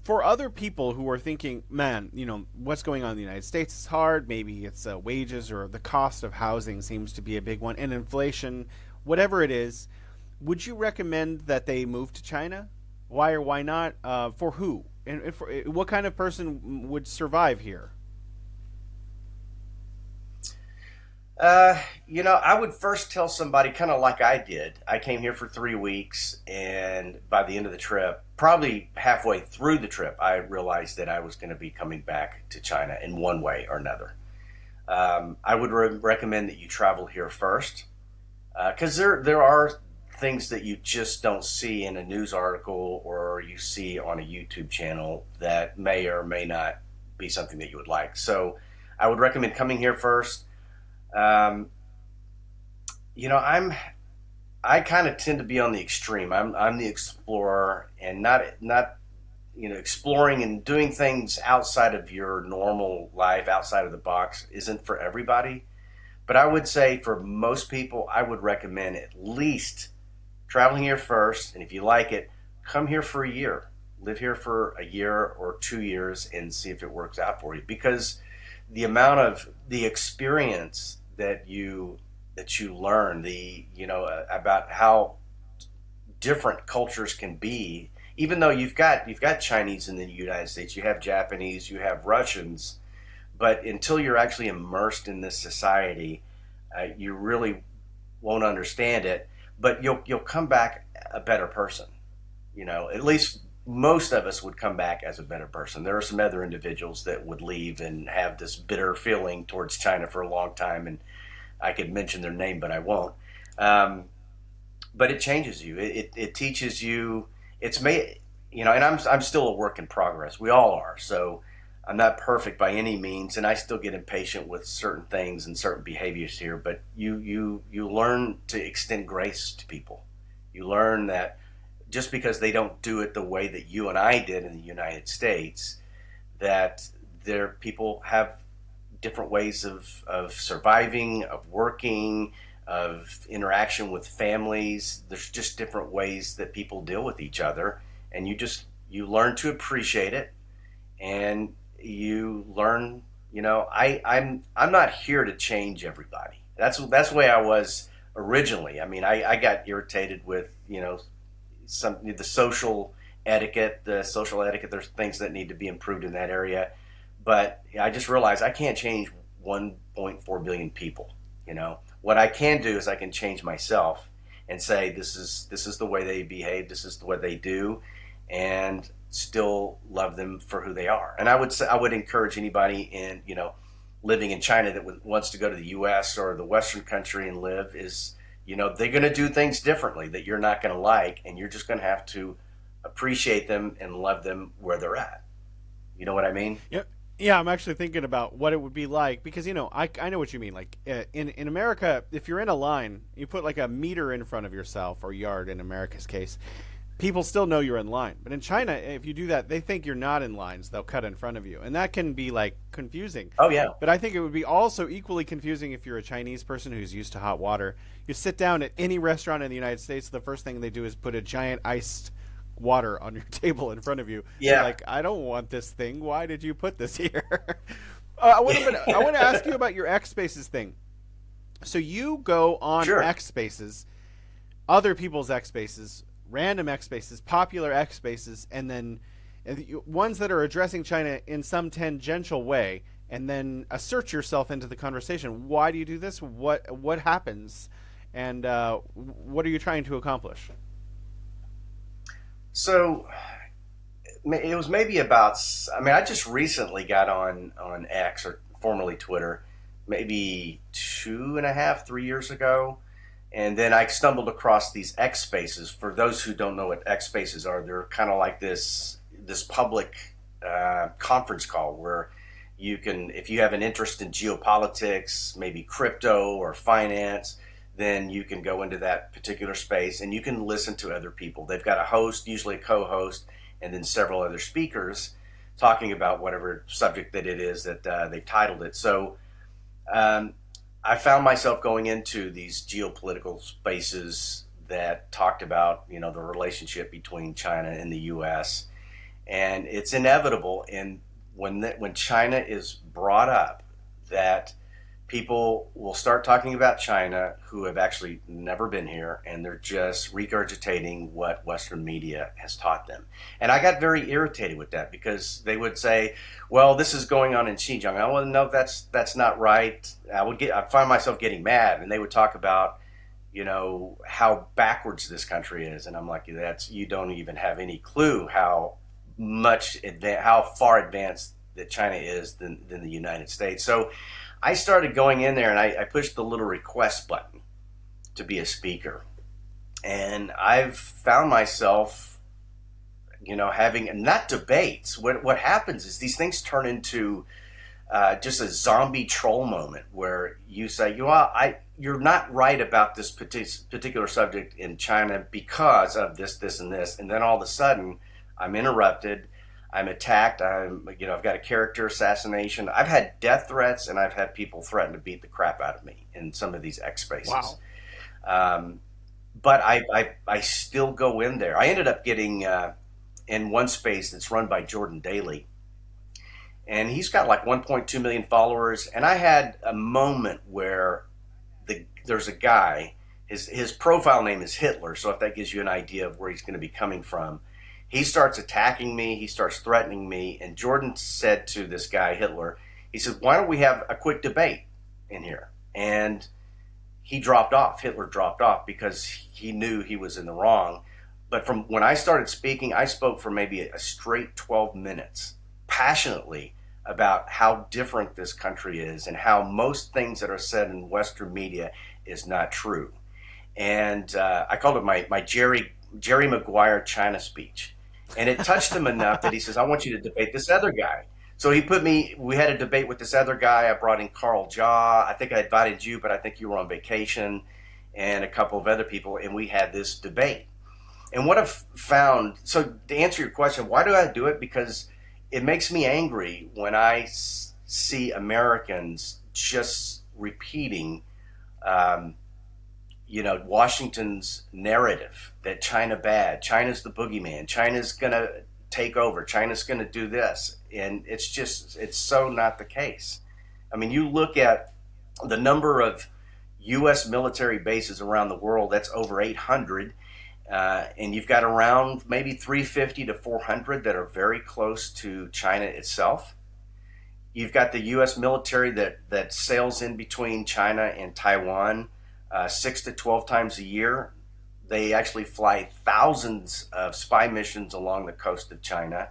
for other people who are thinking, man, what's going on in the United States is hard. Maybe it's wages or the cost of housing seems to be a big one, and inflation, whatever it is. Would you recommend that they move to China? Why or why not? For who? And for, what kind of person would survive here? I would first tell somebody kind of like I did. I came here for 3 weeks, and by the end of the trip, probably halfway through the trip, I realized that I was going to be coming back to China in one way or another. I would recommend that you travel here first, because there are things that you just don't see in a news article or you see on a YouTube channel that may or may not be something that you would like. So I would recommend coming here first. Um, I kind of tend to be on the extreme. I'm the explorer, and not exploring and doing things outside of your normal life, outside of the box, isn't for everybody. But I would say for most people, I would recommend at least traveling here first, and if you like it, come here for a year, live here for a year or 2 years, and see if it works out for you. Because the amount of the experience that you learn, about how different cultures can be. Even though you've got Chinese in the United States, you have Japanese, you have Russians, but until you're actually immersed in this society, you really won't understand it. But you'll come back a better person. At least most of us would come back as a better person. There are some other individuals that would leave and have this bitter feeling towards China for a long time, and I could mention their name, but I won't. Um, but it changes you. It teaches you. It's made, and I'm still a work in progress. We all are. So I'm not perfect by any means, and I still get impatient with certain things and certain behaviors here. But you learn to extend grace to people. You learn that just because they don't do it the way that you and I did in the United States, that their people have different ways of surviving, of working, of interaction with families. There's just different ways that people deal with each other, and you learn to appreciate it, and you learn. I'm not here to change everybody. That's the way I was originally. I mean, I got irritated with some the social etiquette. There's things that need to be improved in that area, but I just realized I can't change 1.4 billion people. What I can do is I can change myself and say this is the way they behave, this is what they do, and still love them for who they are. And I would encourage anybody in living in China that wants to go to the U.S. or the Western country and live is they're going to do things differently that you're not going to like, and you're just going to have to appreciate them and love them where they're at. You know what I mean? Yep. Yeah, I'm actually thinking about what it would be like because I know what you mean. Like in America, if you're in a line, you put like a meter in front of yourself or yard in America's case, people still know you're in line. But in China, if you do that, they think you're not in lines. They'll cut in front of you, and that can be like confusing. Oh yeah. But I think it would be also equally confusing if you're a Chinese person who's used to hot water. You sit down at any restaurant in the United States, the first thing they do is put a giant iced water on your table in front of you. Yeah. You're like, I don't want this thing. Why did you put this here? I want to ask you about your X Spaces thing. So you go on Sure. X Spaces, other people's X Spaces, random X Spaces, popular X Spaces, and then ones that are addressing China in some tangential way, and then assert yourself into the conversation. Why do you do this? What happens? And what are you trying to accomplish? So it was maybe about. I mean, I just recently got on X, or formerly Twitter, maybe 2.5, 3 years ago, and then I stumbled across these X Spaces. For those who don't know what X Spaces are, they're kind of like this public conference call where you can, if you have an interest in geopolitics, maybe crypto or finance, then you can go into that particular space and you can listen to other people. They've got a host, usually a co-host, and then several other speakers talking about whatever subject that it is that they've titled it. So I found myself going into these geopolitical spaces that talked about, the relationship between China and the U.S. And it's inevitable, and when China is brought up, that people will start talking about China who have actually never been here, and they're just regurgitating what Western media has taught them. And I got very irritated with that because they would say, "Well, this is going on in Xinjiang." I want to know that's not right. I find myself getting mad, and they would talk about how backwards this country is, and I'm like, you don't even have any clue how far advanced that China is than the United States. So I started going in there, and I pushed the little request button to be a speaker, and I've found myself having, and not debates. What happens is these things turn into just a zombie troll moment where you say, you're not right about this particular subject in China because of this, and this, and then all of a sudden I'm interrupted, I'm attacked, I've got a character assassination. I've had death threats, and I've had people threaten to beat the crap out of me in some of these X spaces. Wow. But I still go in there. I ended up getting in one space that's run by Jordan Daly, and he's got like 1.2 million followers. And I had a moment where there's a guy, his profile name is Hitler, so if that gives you an idea of where he's going to be coming from. He starts attacking me, he starts threatening me, and Jordan said to this guy, Hitler, he said, "Why don't we have a quick debate in here?" And he dropped off. Hitler dropped off because he knew he was in the wrong. But from when I started speaking, I spoke for maybe a straight 12 minutes, passionately about how different this country is and how most things that are said in Western media is not true. And I called it my Jerry Maguire China speech. And it touched him enough that he says, "I want you to debate this other guy." So we had a debate with this other guy. I brought in Carl Jaw. I think I invited you, but I think you were on vacation, and a couple of other people, and we had this debate. And what I've found, so to answer your question, why do I do it? Because it makes me angry when I see Americans just repeating Washington's narrative that China bad, China's the boogeyman, China's going to take over, China's going to do this. And it's so not the case. I mean, you look at the number of U.S. military bases around the world, that's over 800. And you've got around maybe 350 to 400 that are very close to China itself. You've got the U.S. military that sails in between China and Taiwan 6 to 12 times a year. They actually fly thousands of spy missions along the coast of China.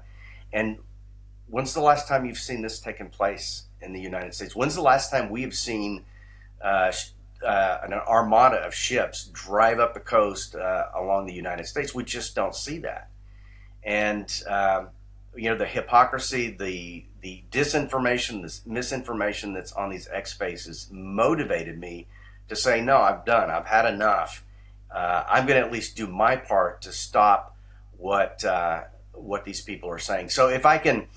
And when's the last time you've seen this taking place in the United States? When's the last time we've seen an armada of ships drive up the coast along the United States? We just don't see that. And the hypocrisy, the disinformation, this misinformation that's on these X spaces motivated me to say, no, I'm done. I've had enough. I'm going to at least do my part to stop what these people are saying. So if I can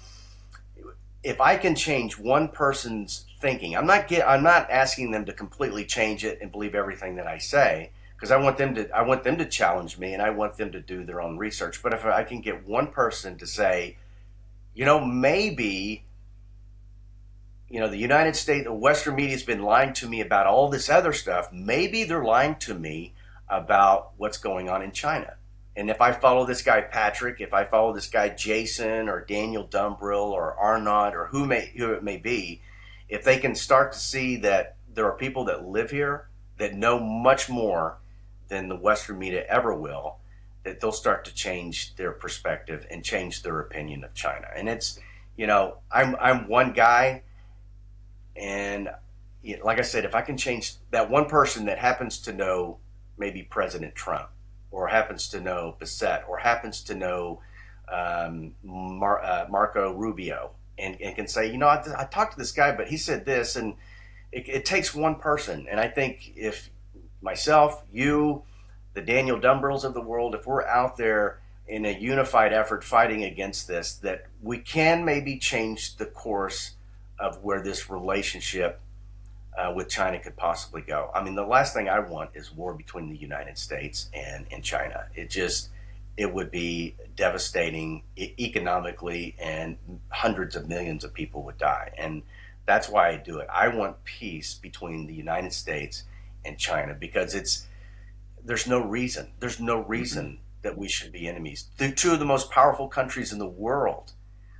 change one person's thinking, I'm not asking them to completely change it and believe everything that I say, because I want them to challenge me, and I want them to do their own research. But if I can get one person to say, maybe the United States, the Western media has been lying to me about all this other stuff. Maybe they're lying to me about what's going on in China. And if I follow this guy Patrick, if I follow this guy Jason or Daniel Dumbrill or Arnaud or who it may be, if they can start to see that there are people that live here that know much more than the Western media ever will, that they'll start to change their perspective and change their opinion of China. And it's, I'm one guy. And like I said, if I can change that one person that happens to know maybe President Trump, or happens to know Bissett, or happens to know Marco Rubio, and can say, I talked to this guy, but he said this, and it takes one person. And I think if myself, you, the Daniel Dumbrills of the world, if we're out there in a unified effort fighting against this, that we can maybe change the course of where this relationship with China could possibly go. I mean, the last thing I want is war between the United States and China. It would be devastating economically, and hundreds of millions of people would die. And that's why I do it. I want peace between the United States and China because there's no reason that we should be enemies. They're two of the most powerful countries in the world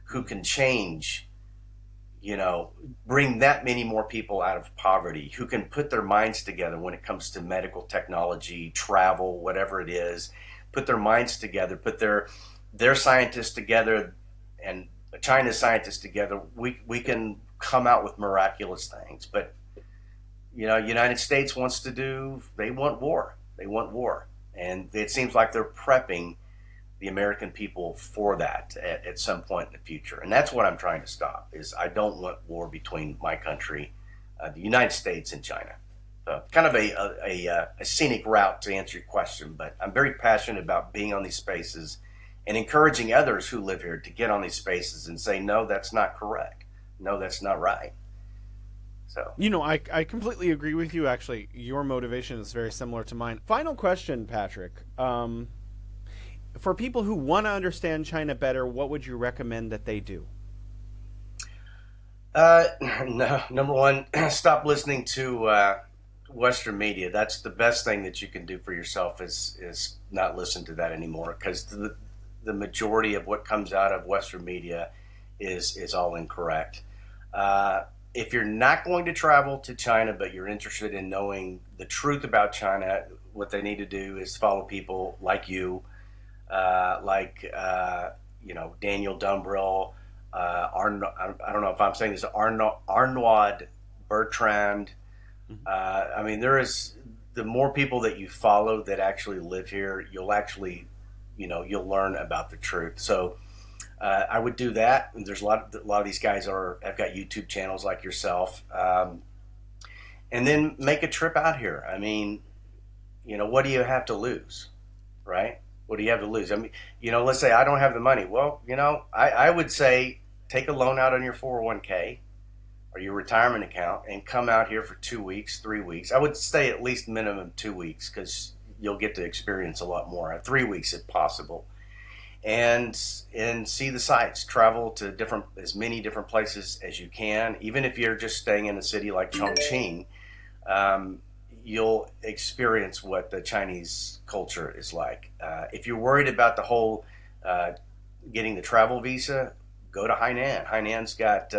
who can change, bring that many more people out of poverty, who can put their minds together when it comes to medical technology, travel, whatever it is, put their minds together, put their scientists together and China's scientists together, we can come out with miraculous things. But United States they want war. They want war. And it seems like they're prepping the American people for that at some point in the future. And that's what I'm trying to stop. Is I don't want war between my country, the United States, and China. So kind of a scenic route to answer your question, but I'm very passionate about being on these spaces and encouraging others who live here to get on these spaces and say, no, that's not correct. No, that's not right. So, I completely agree with you. Actually, your motivation is very similar to mine. Final question, Patrick. For people who want to understand China better, what would you recommend that they do? no, number one, stop listening to Western media. That's the best thing that you can do for yourself is not listen to that anymore, because the majority of what comes out of Western media is all incorrect. If you're not going to travel to China, but you're interested in knowing the truth about China, what they need to do is follow people like you, Daniel Dumbrill, I don't know if I'm saying this, Arnaud Bertrand. I mean, the more people that you follow that actually live here, you'll learn about the truth. So I would do that. There's a lot of these guys have got YouTube channels like yourself, and then make a trip out here. I mean, what do you have to lose, right? What do you have to lose? I mean, let's say I don't have the money. Well, I would say take a loan out on your 401k or your retirement account and come out here for 2 weeks, 3 weeks. I would stay at least minimum 2 weeks because you'll get to experience a lot more. 3 weeks if possible. And see the sights. Travel to as many different places as you can. Even if you're just staying in a city like Chongqing, you'll experience what the Chinese culture is like. If you're worried about the whole getting the travel visa, go to Hainan. Hainan's got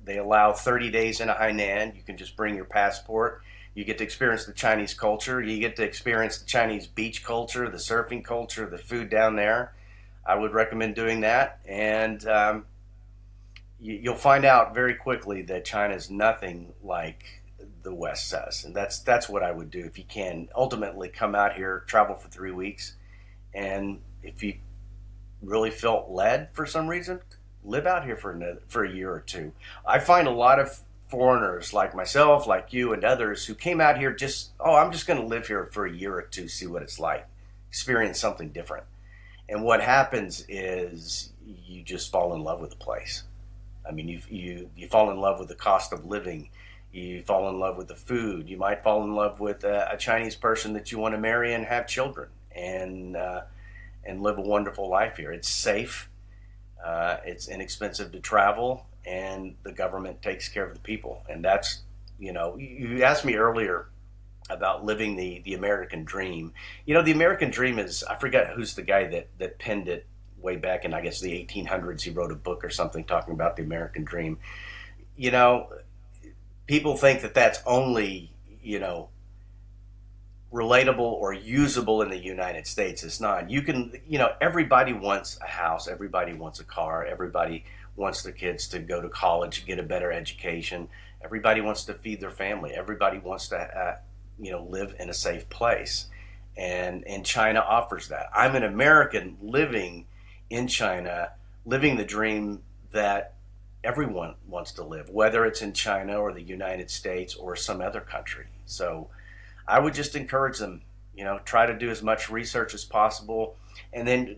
they allow 30 days into Hainan. You can just bring your passport. You get to experience the Chinese culture. You get to experience the Chinese beach culture, the surfing culture, the food down there. I would recommend doing that, and you'll find out very quickly that China is nothing like the West says, and that's what I would do if you can. Ultimately, come out here, travel for 3 weeks, and if you really felt led for some reason, live out here for a year or two. I find a lot of foreigners like myself, like you, and others who came out here I'm just going to live here for a year or two, see what it's like, experience something different. And what happens is you just fall in love with the place. I mean, you fall in love with the cost of living. You fall in love with the food. You might fall in love with a Chinese person that you want to marry and have children and live a wonderful life here. It's safe. It's inexpensive to travel, and the government takes care of the people. And that's, you asked me earlier about living the American dream. The American dream is, I forget who's the guy that penned it way back in, I guess, the 1800s. He wrote a book or something talking about the American dream. People think that that's only, relatable or usable in the United States. It's not. You can, everybody wants a house. Everybody wants a car. Everybody wants their kids to go to college, get a better education. Everybody wants to feed their family. Everybody wants to, live in a safe place. And China offers that. I'm an American living in China, living the dream that everyone wants to live, whether it's in China or the United States or some other country. So I would just encourage them, try to do as much research as possible, and then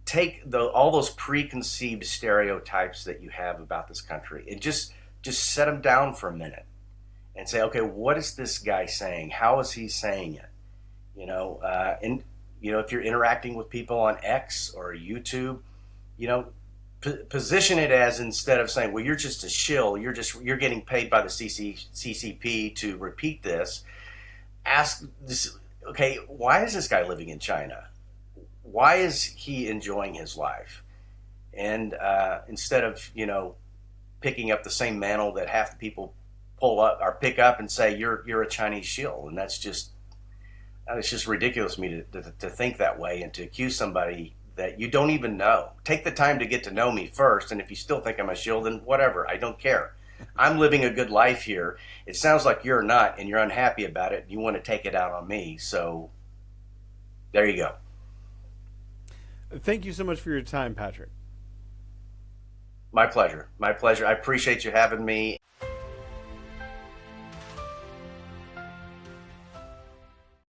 take all those preconceived stereotypes that you have about this country and just set them down for a minute and say, okay, what is this guy saying? How is he saying it? And if you're interacting with people on X or YouTube, you know, position it as, instead of saying, well, you're just a shill, you're getting paid by the CCP to repeat this. Ask this, okay, why is this guy living in China? Why is he enjoying his life? And instead of picking up the same mantle that half the people pull up or pick up and say you're a Chinese shill, and that's just it's just ridiculous to me to think that way and to accuse somebody that you don't even know. Take the time to get to know me first, and if you still think I'm a shill, then whatever, I don't care. I'm living a good life here. It sounds like you're not, and you're unhappy about it. You want to take it out on me, so there you go. Thank you so much for your time, Patrick. My pleasure. My pleasure. I appreciate you having me.